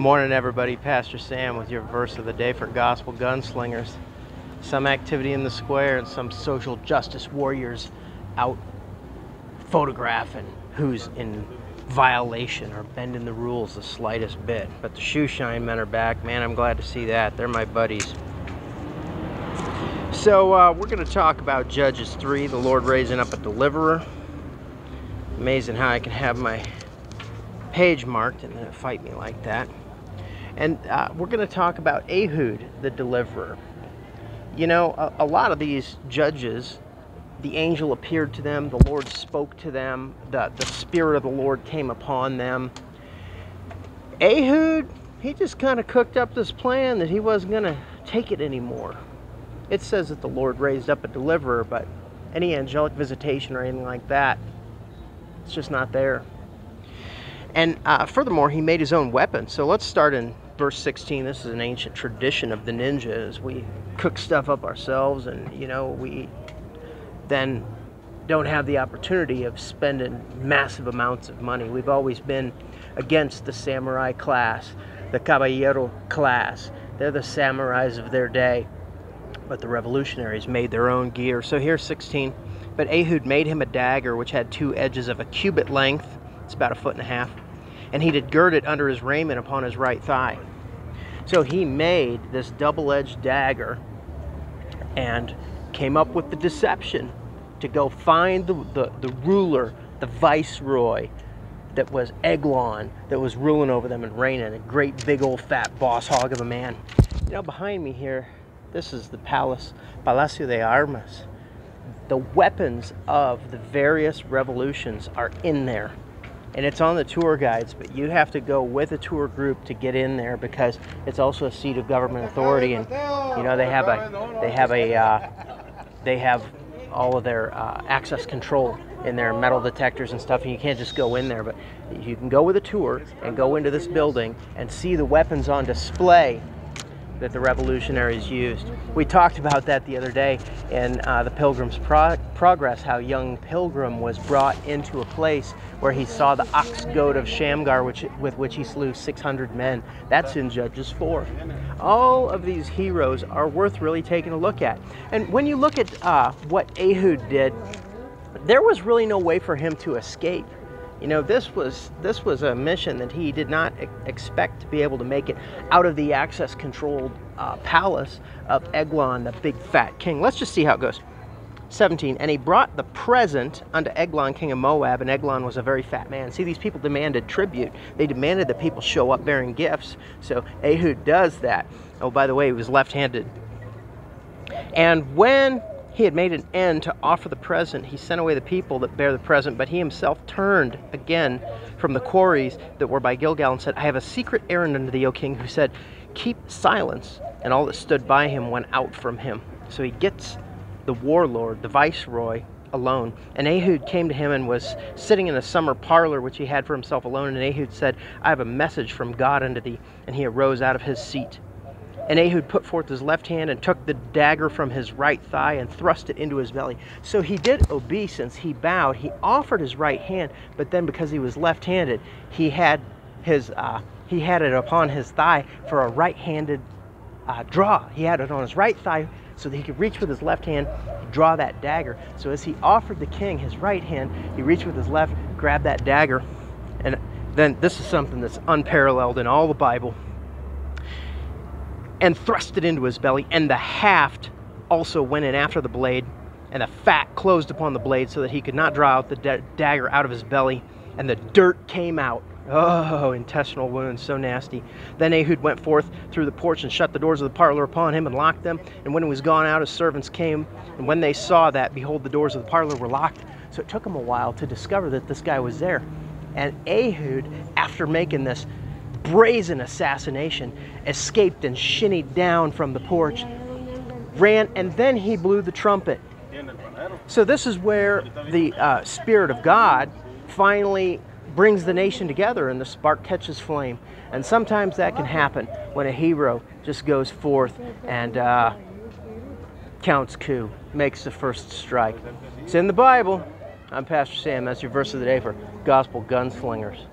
Morning, everybody. Pastor Sam with your verse of the day for gospel gunslingers. Some activity in the square and some social justice warriors out photographing who's in violation or bending the rules the slightest bit. But the shoe shine men are back. Man, I'm glad to see that. They're my buddies. So we're going to talk about Judges 3, the Lord raising up a deliverer. Amazing how I can have my page marked and then it fight me like that. And we're going to talk about Ehud, the deliverer. You know, a lot of these judges, the angel appeared to them, the Lord spoke to them, the Spirit of the Lord came upon them. Ehud, he just kind of cooked up this plan that he wasn't going to take it anymore. It says that the Lord raised up a deliverer, but any angelic visitation or anything like that, it's just not there. And furthermore, he made his own weapon. So let's start in verse 16. This is an ancient tradition of the ninjas. We cook stuff up ourselves, and you know, we then don't have the opportunity of spending massive amounts of money. We've always been against the samurai class, the caballero class. They're the samurais of their day, but the revolutionaries made their own gear. So here's 16. But Ehud made him a dagger which had two edges of a cubit length. It's about 1.5 feet. And he did gird it under his raiment upon his right thigh. So he made this double-edged dagger and came up with the deception to go find the ruler, the viceroy, that was Eglon, that was ruling over them and reigning, a great big old fat boss hog of a man. You know, behind me here, this is the palace, Palacio de Armas. The weapons of the various revolutions are in there. And it's on the tour guides, but you have to go with a tour group to get in there because it's also a seat of government authority. And you know, they have all of their access control in their metal detectors and stuff, and you can't just go in there. But you can go with a tour and go into this building and see the weapons on display that the revolutionaries used. We talked about that the other day in the Pilgrim's Progress, how young Pilgrim was brought into a place where he saw the ox goad of Shamgar, with which he slew 600 men. That's in Judges 4. All of these heroes are worth really taking a look at. And when you look at what Ehud did, there was really no way for him to escape. You know, this was a mission that he did not expect to be able to make it out of the access-controlled palace of Eglon, the big fat king. Let's just see how it goes. 17, and he brought the present unto Eglon, king of Moab, and Eglon was a very fat man. See, these people demanded tribute. They demanded that people show up bearing gifts. So Ehud does that. Oh, by the way, he was left-handed. And when he had made an end to offer the present, he sent away the people that bear the present, but he himself turned again from the quarries that were by Gilgal and said, I have a secret errand unto thee, O king, who said, keep silence. And all that stood by him went out from him. So he gets the warlord, the viceroy, alone. And Ehud came to him and was sitting in a summer parlor which he had for himself alone. And Ehud said, I have a message from God unto thee. And he arose out of his seat. And Ehud put forth his left hand and took the dagger from his right thigh and thrust it into his belly. So he did obeisance. He bowed. He offered his right hand, but then because he was left-handed, he had it upon his thigh for a right-handed draw. He had it on his right thigh so that he could reach with his left hand, draw that dagger. So as he offered the king his right hand, he reached with his left, grabbed that dagger, and then this is something that's unparalleled in all the Bible, and thrust it into his belly, and the haft also went in after the blade, and the fat closed upon the blade so that he could not draw out the dagger out of his belly, and the dirt came out. Oh, intestinal wounds, so nasty. Then Ehud went forth through the porch and shut the doors of the parlor upon him and locked them. And when he was gone out, his servants came, and when they saw that, behold, the doors of the parlor were locked. So it took him a while to discover that this guy was there. And Ehud, after making this brazen assassination, escaped and shinnied down from the porch, ran, and then he blew the trumpet. So this is where the Spirit of God finally brings the nation together and the spark catches flame. And sometimes that can happen when a hero just goes forth and counts coup, makes the first strike. It's in the Bible. I'm Pastor Sam. That's your verse of the day for Gospel Gunslingers.